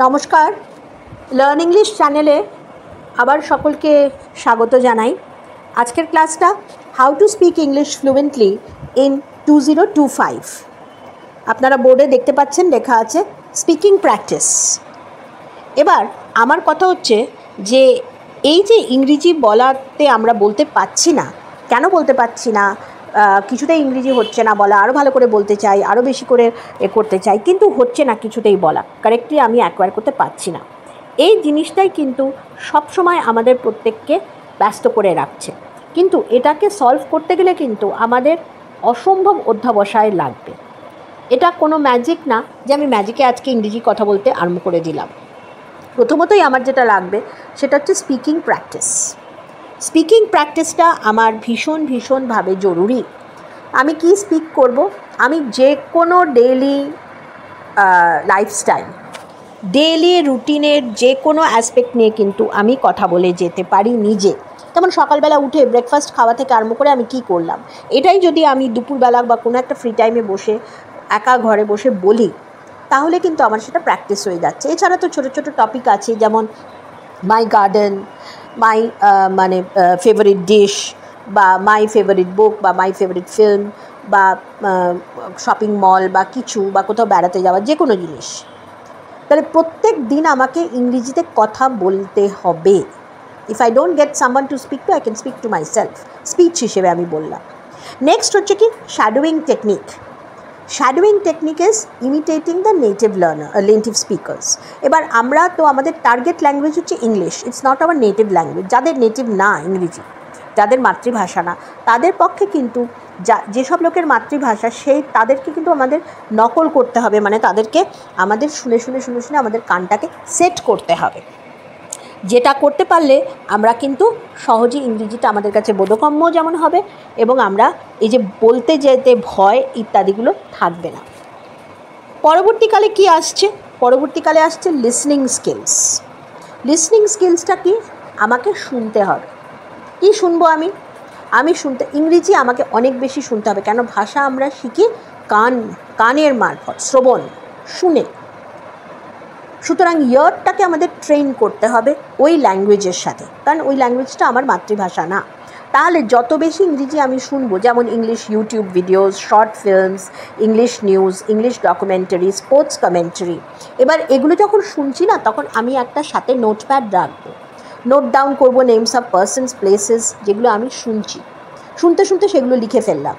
নমস্কার, learn English চ্যানেলে আবার সকলকে স্বাগত জানাই। আজকের ক্লাসটা how to speak English fluently in 2025। আপনারা বোর্ডে দেখতে পাচ্ছেন লেখা আছে স্পিকিং প্র্যাকটিস। এবার আমার কথা হচ্ছে যে এই যে ইংরেজি বলাতে আমরা বলতে পারছি না, কেন বলতে পারছি না? কিছুতেই ইংরেজি হচ্ছে না বলা, আরও ভালো করে বলতে চাই, আরও বেশি করে করতে চাই, কিন্তু হচ্ছে না কিছুতেই বলা, কারেক্টলি আমি অ্যাকোয়ার করতে পারছি না। এই জিনিসটাই কিন্তু সবসময় আমাদের প্রত্যেককে ব্যস্ত করে রাখছে। কিন্তু এটাকে সলভ করতে গেলে কিন্তু আমাদের অসম্ভব অধ্যাবসায় লাগবে। এটা কোনো ম্যাজিক না যে আমি ম্যাজিকে আজকে ইংরেজি কথা বলতে আরম্ভ করে দিলাম। প্রথমতই আমার যেটা লাগবে সেটা হচ্ছে স্পিকিং প্র্যাকটিস। স্পিকিং প্র্যাকটিসটা আমার ভীষণভাবে জরুরি। আমি কি স্পিক করব? আমি যে কোনো ডেইলি লাইফস্টাইল, ডেইলি রুটিনের যে কোনো অ্যাসপেক্ট নিয়ে কিন্তু আমি কথা বলে যেতে পারি নিজে। যেমন সকালবেলা উঠে ব্রেকফাস্ট খাওয়া থেকে আরম্ভ করে আমি কি করলাম, এটাই যদি আমি দুপুরবেলা বা কোনো একটা ফ্রি টাইমে বসে একা ঘরে বসে বলি, তাহলে কিন্তু আমার সেটা প্র্যাকটিস হয়ে যাচ্ছে। এছাড়া তো ছোটো ছোটো টপিক আছে, যেমন my garden, my favourite dish, বা মাই ফেভারিট বুক, বা মাই ফেভারিট ফিল্ম, বা শপিং মল, বা কিছু, বা কোথাও বেড়াতে যাওয়া, যে কোনো জিনিস। তাহলে প্রত্যেক দিন আমাকে ইংরেজিতে কথা বলতে হবে। If I don't get someone to speak to, I can speak to myself, speech হিসেবে আমি বললাম। নেক্সট হচ্ছে কি shadowing technique. Shadowing technique is imitating the native speakers. এবার আমরা তো আমাদের টার্গেট ল্যাঙ্গুয়েজ হচ্ছে English, it's not our native language. যাদের নেটিভ না ইংরেজি, যাদের মাতৃভাষা না, তাদের পক্ষে কিন্তু যেসব লোকের মাতৃভাষা তাদেরকে কিন্তু আমাদের নকল করতে হবে, মানে তাদেরকে আমাদের শুনে আমাদের কানটাকে সেট করতে হবে। যেটা করতে পারলে আমরা কিন্তু সহজেই ইংরেজিটা আমাদের কাছে বোধগম্য যেমন হবে, এবং আমরা এই যে বলতে যেতে ভয় ইত্যাদিগুলো থাকবে না। পরবর্তীকালে কি আসছে? পরবর্তীকালে আসছে লিসনিং স্কিলস। লিসনিং স্কিলসটা কি? আমাকে শুনতে হবে। কি শুনবো আমি শুনতে, ইংরেজি আমাকে অনেক বেশি শুনতে হবে। কেন? ভাষা আমরা শিখি কানের মারফত, শ্রবণ, শুনে। সুতরাং ইয়ারটাকে আমাদের ট্রেন করতে হবে ওই ল্যাঙ্গুয়েজের সাথে, কারণ ওই ল্যাঙ্গুয়েজটা আমার মাতৃভাষা না। তাহলে যত বেশি ইংরেজি আমি শুনবো, যেমন English YouTube videos, short films, English news, English documentary, sports commentary, এবার এগুলো যখন শুনছি না, তখন আমি একটা সাথে নোটপ্যাড রাখবো, নোট ডাউন করবো নেমস অফ পার্সনস, প্লেসেস, যেগুলো আমি শুনতে সেগুলো লিখে ফেললাম।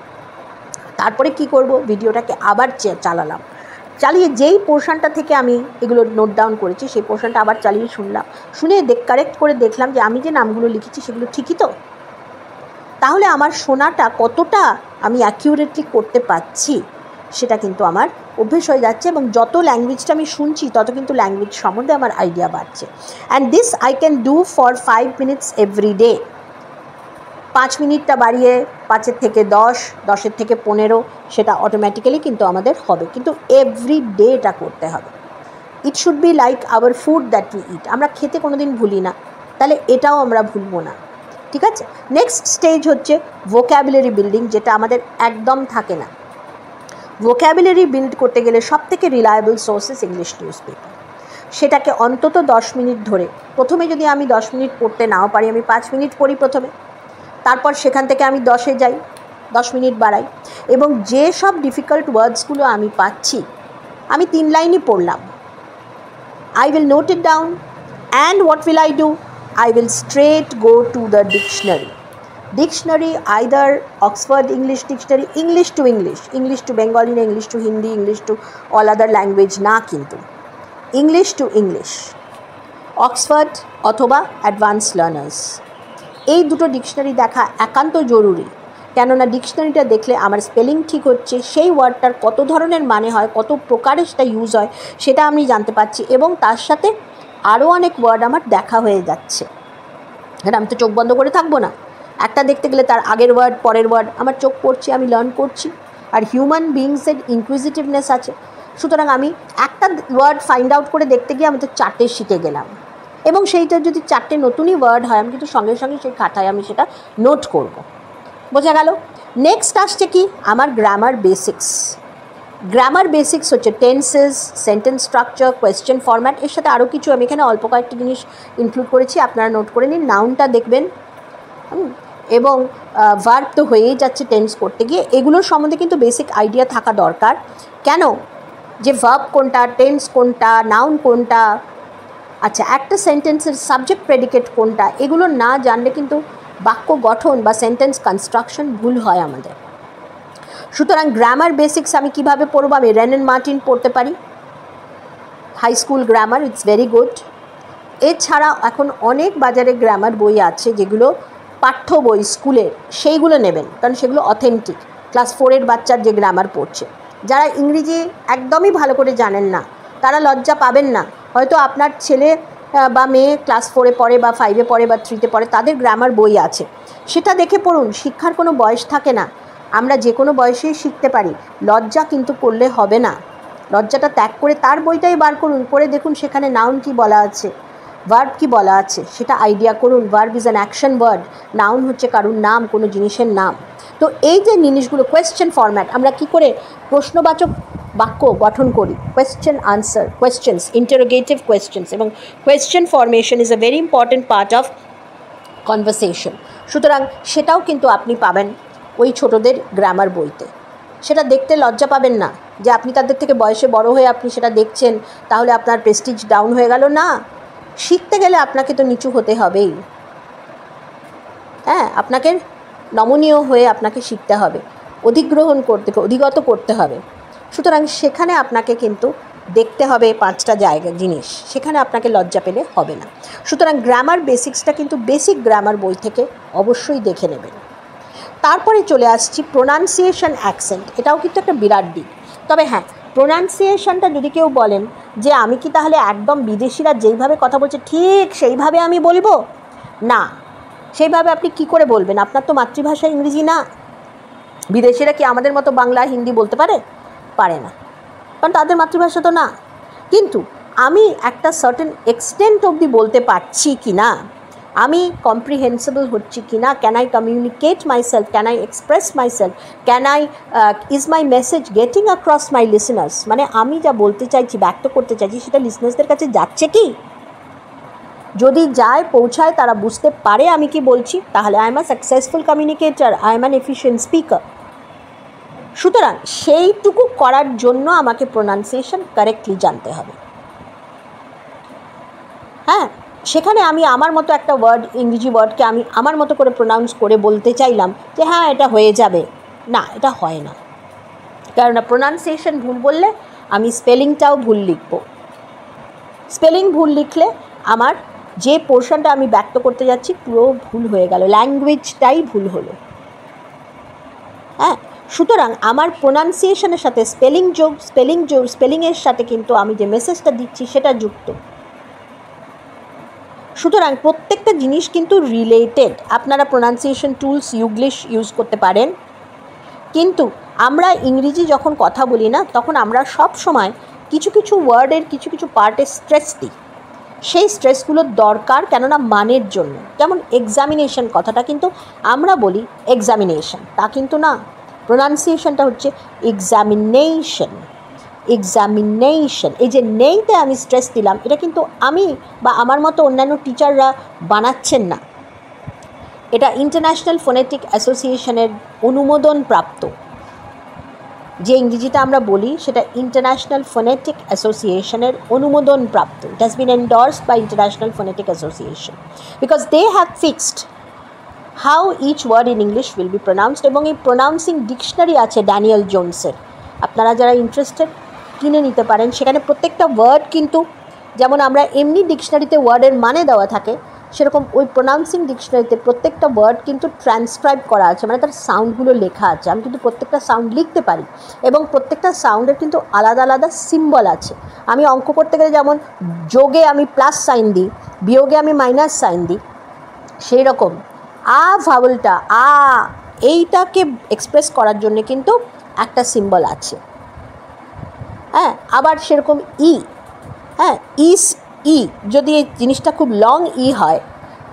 তারপরে কি করব? ভিডিওটাকে আবার চালিয়ে যেই পোর্শনটা থেকে আমি এগুলো নোট ডাউন করেছি সেই পোর্শনটা আবার চালিয়ে শুনে কারেক্ট করে দেখলাম যে আমি যে নামগুলো লিখেছি সেগুলো ঠিকই তো। তাহলে আমার শোনাটা কতটা আমি অ্যাকিউরেটলি করতে পারছি সেটা কিন্তু আমার অভ্যেস হয়ে যাচ্ছে, এবং যত ল্যাঙ্গুয়েজটা আমি শুনছি তত কিন্তু ল্যাঙ্গুয়েজ সম্বন্ধে আমার আইডিয়া বাড়ছে। And this I can do for 5 minutes every day. 5 মিনিটটা বাড়িয়ে 5 থেকে 10, 10 থেকে 15, সেটা অটোমেটিক্যালি কিন্তু আমাদের হবে, কিন্তু এভরি ডে এটা করতে হবে। It should be like our food that we eat. আমরা খেতে কোনো দিন ভুলি না, তাহলে এটাও আমরা ভুলবো না, ঠিক আছে? নেক্সট স্টেজ হচ্ছে ভোক্যাবুলারি বিল্ডিং, যেটা আমাদের একদম থাকে না। ভোক্যাবুলারি বিল্ড করতে গেলে সবথেকে reliable sources English news paper. সেটাকে অন্তত 10 মিনিট ধরে, প্রথমে যদি আমি 10 মিনিট পড়তে নাও পারি, আমি 5 মিনিট পড়ি প্রথমে, তারপর সেখান থেকে আমি 10-এ যাই, 10 মিনিট বাড়াই, এবং যে সব ডিফিকাল্ট ওয়ার্ডসগুলো আমি পাচ্ছি আমি 3 লাইনই পড়লাম। I will note it down, and what will I do? I will straight go to the dictionary, either Oxford English Dictionary, English to Bengali না English to Hindi, English to all other language না, কিন্তু English to English, Oxford অথবা advance learners, এই দুটো dictionary দেখা একান্ত জরুরি। কেননা ডিকশনারিটা দেখলে আমার স্পেলিং ঠিক হচ্ছে, সেই ওয়ার্ডটার কত ধরনের মানে হয়, কত প্রকারে সেটা ইউজ হয় সেটা আমি জানতে পারছি, এবং তার সাথে আরও অনেক ওয়ার্ড আমার দেখা হয়ে যাচ্ছে। এটা আমি তো চোখ বন্ধ করে থাকবো না, একটা দেখতে গেলে তার আগের ওয়ার্ড পরের ওয়ার্ড আমার চোখ পড়ছে, আমি লার্ন করছি। আর হিউম্যান বিংসের ইনকুইজিটিভনেস আছে, সুতরাং আমি একটা ওয়ার্ড ফাইন্ড আউট করে দেখতে গিয়ে আমি তো 4টে শিখে গেলাম, এবং সেইটা যদি 4টে নতুনই ওয়ার্ড হয় আমি কিন্তু সঙ্গে সেই খাতায় আমি সেটা নোট করব। বোঝা গেল? নেক্সট আসছে কি আমার গ্রামার বেসিক্স। গ্রামার বেসিক্স হচ্ছে tenses, sentence structure, question format, এর সাথে আরও কিছু আমি এখানে অল্প কয়েকটি জিনিস ইনক্লুড করেছি, আপনারা নোট করে নিন। নাউনটা দেখবেন এবং ভার্ব তো হয়েই যাচ্ছে টেন্স করতে গিয়ে, এগুলোর সম্বন্ধে কিন্তু বেসিক আইডিয়া থাকা দরকার। কেন? যে ভার্ব কোনটা, টেন্স কোনটা, নাউন কোনটা, আচ্ছা একটা সেন্টেন্সের সাবজেক্ট প্রেডিকেট কোনটা, এগুলো না জানলে কিন্তু বাক্য গঠন বা সেন্টেন্স কনস্ট্রাকশন ভুল হয় আমাদের। সুতরাং গ্রামার বেসিক্স আমি কীভাবে পড়বো? আমি রেনেন মার্টিন পড়তে পারি, high school grammar, it's very good. এছাড়া এখন অনেক বাজারে গ্রামার বই আছে যেগুলো পাঠ্য বই স্কুলের, সেইগুলো নেবেন, কারণ সেগুলো অথেন্টিক। ক্লাস 4-এর বাচ্চার যে গ্রামার পড়ছে, যারা ইংরেজি একদমই ভালো করে জানেন না তারা লজ্জা পাবেন না। হয়তো আপনার ছেলে বা মেয়ে ক্লাস 4-এ পড়ে বা 5-এ পড়ে বা 3-তে পড়ে, তাদের গ্রামার বই আছে, সেটা দেখে পড়ুন। শিক্ষার কোনো বয়স থাকে না, আমরা যে কোনো বয়সেই শিখতে পারি। লজ্জা কিন্তু করলে হবে না, লজ্জাটা ত্যাগ করে তার বইটাই বার করুন, করে দেখুন সেখানে নাউন কি বলা আছে, ভার্ব কি বলা আছে, সেটা আইডিয়া করুন। Verb is an action word, noun হচ্ছে কারুর নাম, কোনো জিনিসের নাম। তো এই যে জিনিসগুলো, কোয়েশ্চেন ফরম্যাট, আমরা কি করে প্রশ্নবাচক বাক্য গঠন করি, question answer, questions, interrogative questions, এবং question formation is a very important part of conversation. সুতরাং সেটাও কিন্তু আপনি পাবেন ওই ছোটদের গ্রামার বইতে। সেটা দেখতে লজ্জা পাবেন না যে আপনি তাদের থেকে বয়সে বড় হয়ে আপনি সেটা দেখছেন, তাহলে আপনার প্রেস্টিজ ডাউন হয়ে গেল। না, শিখতে গেলে আপনাকে তো নিচু হতে হবেই। হ্যাঁ, আপনাকে নমনীয় হয়ে আপনাকে শিখতে হবে, অধিগ্রহণ অধিগত করতে হবে। সুতরাং সেখানে আপনাকে কিন্তু দেখতে হবে 5টা জায়গা জিনিস, সেখানে আপনাকে লজ্জা পেলে হবে না। সুতরাং গ্রামার বেসিক্সটা কিন্তু বেসিক গ্রামার বই থেকে অবশ্যই দেখে নেবেন। তারপরে চলে আসছি প্রোনাউন্সিয়েশন, অ্যাকসেন্ট, এটাও কিন্তু একটা বিরাট দিক। তবে হ্যাঁ, প্রোনাউন্সিয়েশনটা যদি কেউ বলেন যে আমি কি তাহলে একদম বিদেশিরা যেইভাবে কথা বলছে ঠিক সেইভাবে আমি বলবো, না, সেইভাবে আপনি কি করে বলবেন? আপনার তো মাতৃভাষা ইংরেজি না। বিদেশিরা কি আমাদের মতো বাংলা হিন্দি বলতে পারে? পারে না, কারণ তাদের মাতৃভাষা তো না। কিন্তু আমি একটা সার্টেন এক্সটেন্ট অবধি বলতে পারছি কি না, আমি কম্প্রিহেন্সিবল হচ্ছি কি না, can I communicate myself, can I express myself, can I is my message getting across my listeners, মানে আমি যা বলতে চাইছি, ব্যক্ত করতে চাইছি, সেটা লিসেনার্সদের কাছে যাচ্ছে কি? যদি যায়, পৌঁছায়, তারা বুঝতে পারে আমি কি বলছি, তাহলে I am a successful communicator, I am an efficient speaker. সুতরাং সেইটুকু করার জন্য আমাকে প্রোনাউন্সিয়েশন কারেক্টলি জানতে হবে। হ্যাঁ, সেখানে আমি আমার মতো একটা ওয়ার্ড, ইংরেজি ওয়ার্ডকে আমি আমার মতো করে প্রোনাউন্স করে বলতে চাইলাম যে হ্যাঁ এটা হয়ে যাবে, না, এটা হয় না। কেননা প্রোনাউন্সিয়েশন ভুল বললে আমি স্পেলিংটাও ভুল লিখব। স্পেলিং ভুল লিখলে আমার যে পোর্শনটা আমি ব্যক্ত করতে যাচ্ছি পুরো ভুল হয়ে গেল, ল্যাঙ্গুয়েজটাই ভুল হলো। হ্যাঁ, সুতরাং আমার প্রোনাউন্সিয়েশনের সাথে স্পেলিংয়ের সাথে কিন্তু আমি যে মেসেজটা দিচ্ছি সেটা যুক্ত। সুতরাং প্রত্যেকটা জিনিস কিন্তু রিলেটেড। আপনারা প্রোনাউন্সিয়েশন টুলস ইংলিশ ইউজ করতে পারেন, কিন্তু আমরা ইংরেজি যখন কথা বলি না, তখন আমরা সব সময় কিছু কিছু ওয়ার্ডের কিছু কিছু পার্টে স্ট্রেস দিই। সেই স্ট্রেসগুলোর দরকার, কেননা মানের জন্য। যেমন এক্সামিনেশন কথাটা কিন্তু আমরা বলি এক্সামিনেশন, তা কিন্তু না, প্রোনাউন্সিয়েশনটা হচ্ছে এক্সামিনেশন। এই যে নেইতে আমি স্ট্রেস দিলাম, এটা কিন্তু আমি বা আমার মতো অন্যান্য টিচাররা বানাচ্ছেন না, এটা ইন্টারন্যাশনাল ফোনেটিক অ্যাসোসিয়েশনের অনুমোদন প্রাপ্ত। যে ইংরেজিটা আমরা বলি সেটা ইন্টারন্যাশনাল ফোনেটিক অ্যাসোসিয়েশনের অনুমোদন প্রাপ্ত। It has been endorsed by international phonetic association because they have fixed how each word in English will be pronounced. এবং এই প্রোনাউন্সিং ডিকশনারি আছে ড্যানিয়েল জোনসের, আপনারা যারা ইন্টারেস্টেড কিনে নিতে পারেন। সেখানে প্রত্যেকটা ওয়ার্ড কিন্তু যেমন আমরা এমনি ডিকশনারিতে ওয়ার্ডের মানে দেওয়া থাকে, সেরকম ওই প্রোনাউন্সিং ডিকশনারিতে প্রত্যেকটা ওয়ার্ড কিন্তু ট্রান্সক্রাইব করা আছে, মানে তার সাউন্ডগুলো লেখা আছে। আমি কিন্তু প্রত্যেকটা সাউন্ড লিখতে পারি এবং প্রত্যেকটা সাউন্ডের কিন্তু আলাদা আলাদা সিম্বল আছে। আমি অঙ্ক করতে গেলে যেমন যোগে আমি প্লাস সাইন দিই, বিয়োগে আমি মাইনাস সাইন দিই, সেই রকম ভাওয়েলটা এইটাকে এক্সপ্রেস করার জন্য কিন্তু একটা সিম্বল আছে। হ্যাঁ, আবার সেরকম হ্যাঁ, যদি এই জিনিসটা খুব লং হয়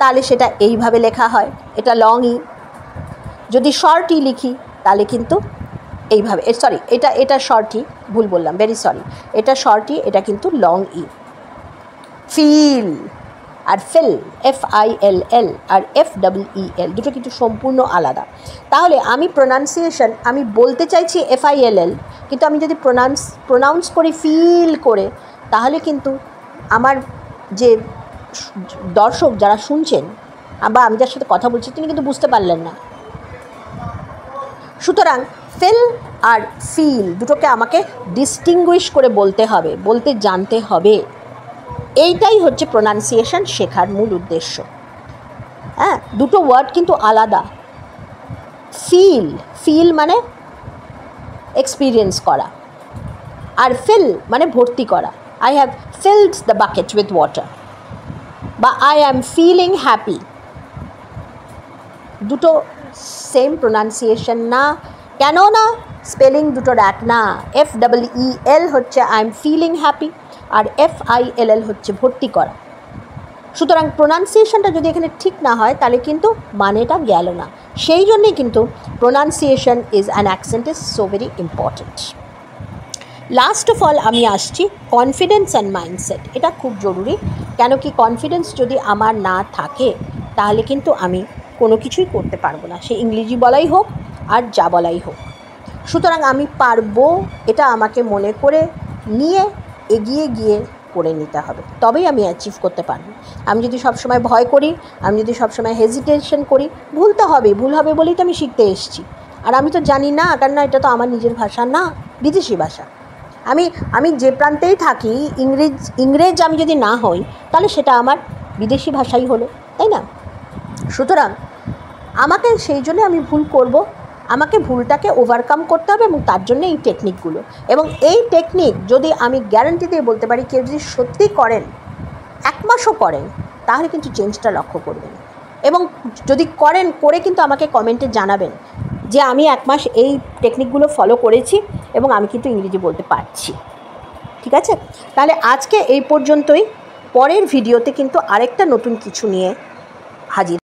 তাহলে সেটা এইভাবে লেখা হয়, এটা লং যদি শর্ট লিখি তাহলে কিন্তু এইভাবে, সরি এটা শর্ট ই, ভুল বললাম, ভেরি সরি, এটা শর্ট ই, এটা কিন্তু লং ই। ফিল আর ফিল, FILL আর FEEL দুটো কিন্তু সম্পূর্ণ আলাদা। তাহলে আমি প্রোনাউন্সিয়েশন, আমি বলতে চাইছি FILL, কিন্তু আমি যদি প্রোনাউন্স করি ফিল করে, তাহলে কিন্তু আমার যে দর্শক যারা শুনছেন বা আমি যার সাথে কথা বলছি তিনি কিন্তু বুঝতে পারলেন না। সুতরাং ফিল আর ফিল দুটোকে আমাকে ডিস্টিংগুইশ করে বলতে হবে, বলতে জানতে হবে। এইটাই হচ্ছে প্রোনাউন্সিয়েশন শেখার মূল উদ্দেশ্য। হ্যাঁ, দুটো ওয়ার্ড কিন্তু আলাদা। ফিল মানে এক্সপিরিয়েন্স করা, আর ফিল মানে ভর্তি করা। I have filled the bucket with water, বা আই অ্যাম ফিলিং হ্যাপি, দুটো সেম প্রোনাউন্সিয়েশন না। কেন না? স্পেলিং দুটোর এক না। FEEL হচ্ছে আই এম ফিলিং হ্যাপি, আর FILL হচ্ছে ভর্তি করা। সুতরাং প্রোনাউন্সিয়েশনটা যদি এখানে ঠিক না হয় তাহলে কিন্তু মানেটা গেল না। সেই জন্যই কিন্তু pronunciation is an accent is so very important. Last of all আমি আসছি কনফিডেন্স অ্যান্ড মাইন্ডসেট। এটা খুব জরুরি। কেন কি, কনফিডেন্স যদি আমার না থাকে তাহলে কিন্তু আমি কোনো কিছুই করতে পারবো না, সে ইংরেজি বলাই হোক আর যা বলাই হোক। সুতরাং আমি পারবো এটা আমাকে মনে করে নিয়ে এগিয়ে গিয়ে করে নিতে হবে, তবেই আমি অ্যাচিভ করতে পারবো। আমি যদি সবসময় ভয় করি, আমি যদি সবসময় হেজিটেশন করি, ভুল হবে বলেই তো আমি শিখতে এসেছি। আর আমি তো জানি না, কারণ এটা তো আমার নিজের ভাষা না, বিদেশি ভাষা। আমি যে প্রান্তেই থাকি, ইংরেজ আমি যদি না হই তাহলে সেটা আমার বিদেশি ভাষাই হলো, তাই না? সুতরাং আমাকে সেই জন্য আমি ভুল করব, আমাকে ভুলটাকে ওভারকাম করতে হবে, এবং তার জন্য এই টেকনিকগুলো। এবং এই টেকনিক যদি আমি গ্যারান্টি দিয়ে বলতে পারি, কেউ যদি সত্যি করেন, 1 মাসও করেন, তাহলে কিন্তু চেঞ্জটা লক্ষ্য করবেন। এবং যদি করে কিন্তু আমাকে কমেন্টে জানাবেন যে আমি 1 মাস এই টেকনিকগুলো ফলো করেছি এবং আমি কিন্তু ইংরেজি বলতে পারছি। ঠিক আছে? তাহলে আজকে এই পর্যন্তই। পরের ভিডিওতে কিন্তু আরেকটা নতুন কিছু নিয়ে হাজির।